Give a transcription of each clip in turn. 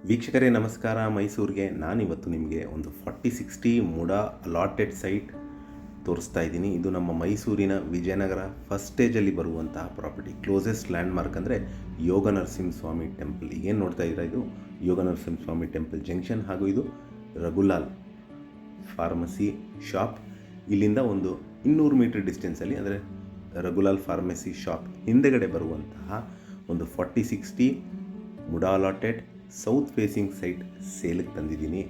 ವೀಕ್ಷಕರೇ ನಮಸ್ಕಾರ. ಮೈಸೂರಿಗೆ ನಾನಿವತ್ತು ನಿಮಗೆ ಒಂದು 40-60 ಮುಡಾ ಅಲಾಟೆಡ್ ಸೈಟ್ ತೋರಿಸ್ತಾ ಇದ್ದೀನಿ. ಇದು ನಮ್ಮ ಮೈಸೂರಿನ ವಿಜಯನಗರ ಫಸ್ಟ್ ಸ್ಟೇಜಲ್ಲಿ ಬರುವಂತಹ ಪ್ರಾಪರ್ಟಿ. ಕ್ಲೋಸೆಸ್ಟ್ ಲ್ಯಾಂಡ್ಮಾರ್ಕ್ ಅಂದರೆ ಯೋಗ ನರಸಿಂಹಸ್ವಾಮಿ ಟೆಂಪಲ್. ಈಗೇನು ನೋಡ್ತಾ ಇದ್ದೀರಾ, ಇದು ಯೋಗ ನರಸಿಂಹಸ್ವಾಮಿ ಟೆಂಪಲ್ ಜಂಕ್ಷನ್, ಹಾಗೂ ಇದು ರಘುಲಾಲ್ ಫಾರ್ಮಸಿ ಶಾಪ್. ಇಲ್ಲಿಂದ ಒಂದು 200 ಮೀಟರ್ ಡಿಸ್ಟೆನ್ಸಲ್ಲಿ, ಅಂದರೆ ರಘುಲಾಲ್ ಫಾರ್ಮಸಿ ಶಾಪ್ ಹಿಂದೆಗಡೆ ಬರುವಂತಹ ಒಂದು 40-60 MUDA allotted south facing site ಸೇಲಿಗೆ ತಂದಿದ್ದೀನಿ.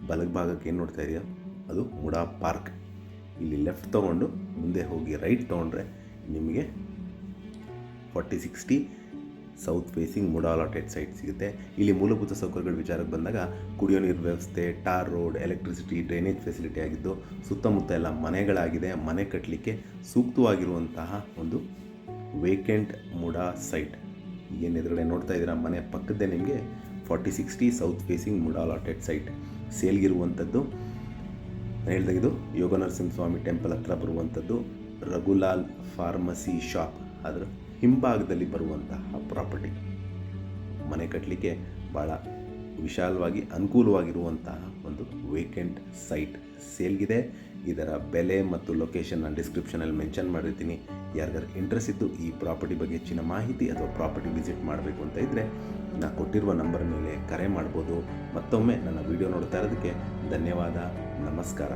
ಬಲಭಾಗಕ್ಕೆ ಏನು ನೋಡ್ತಾ ಇದೆಯಾ, ಅದು ಮುಡಾ ಪಾರ್ಕ್. ಇಲ್ಲಿ ಲೆಫ್ಟ್ ತೊಗೊಂಡು ಮುಂದೆ ಹೋಗಿ ರೈಟ್ ತೊಗೊಂಡ್ರೆ ನಿಮಗೆ 40-60 south facing MUDA allotted site ಸಿಗುತ್ತೆ. ಇಲ್ಲಿ ಮೂಲಭೂತ ಸೌಕರ್ಯಗಳ ವಿಚಾರಕ್ಕೆ ಬಂದಾಗ ಕುಡಿಯೋ ನೀರು ವ್ಯವಸ್ಥೆ, tar road, electricity, drainage facility ಆಗಿದ್ದು, ಸುತ್ತಮುತ್ತ ಎಲ್ಲ ಮನೆಗಳಾಗಿದೆ. ಮನೆ ಕಟ್ಟಲಿಕ್ಕೆ ಸೂಕ್ತವಾಗಿರುವಂತಹ ಒಂದು ವೇಕೆಂಟ್ ಮುಡಾ ಸೈಟ್. ಏನು ಎದುರುಗಡೆ ನೋಡ್ತಾ ಇದ್ದೀರಾ, ಮನೆ ಪಕ್ಕದ್ದೇ ನಿಮಗೆ 40-60 south facing MUDA allotted site ಸೇಲ್ಗಿರುವಂಥದ್ದು. ಹೇಳ್ದಾಗಿದ್ದು ಯೋಗ ನರಸಿಂಹಸ್ವಾಮಿ ಟೆಂಪಲ್ ಹತ್ರ ಬರುವಂಥದ್ದು ರಘುಲಾಲ್ ಫಾರ್ಮಸಿ ಶಾಪ್, ಅದರ ಹಿಂಭಾಗದಲ್ಲಿ ಬರುವಂತಹ ಪ್ರಾಪರ್ಟಿ. ಮನೆ ಕಟ್ಟಲಿಕ್ಕೆ ಭಾಳ ವಿಶಾಲವಾಗಿ ಅನುಕೂಲವಾಗಿರುವಂತಹ ಒಂದು ವೇಕೆಂಟ್ ಸೈಟ್ ಸೇಲ್ಗಿದೆ. ಇದರ ಬೆಲೆ ಮತ್ತು ಲೊಕೇಶನ್ ನಾನು ಡಿಸ್ಕ್ರಿಪ್ಷನಲ್ಲಿ ಮೆನ್ಷನ್ ಮಾಡಿರ್ತೀನಿ. ಯಾರಿಗಾರು ಇಂಟ್ರೆಸ್ಟ್ ಇದ್ದು ಈ ಪ್ರಾಪರ್ಟಿ ಬಗ್ಗೆ ಹೆಚ್ಚಿನ ಮಾಹಿತಿ ಅಥವಾ ಪ್ರಾಪರ್ಟಿ ವಿಸಿಟ್ ಮಾಡಬೇಕು ಅಂತ ಇದ್ದರೆ ನಾನು ಕೊಟ್ಟಿರುವ ನಂಬರ್ ಮೇಲೆ ಕರೆ ಮಾಡ್ಬೋದು. ಮತ್ತೊಮ್ಮೆ ನನ್ನ ವಿಡಿಯೋ ನೋಡ್ತಾ ಇರೋದಕ್ಕೆ ಧನ್ಯವಾದ. ನಮಸ್ಕಾರ.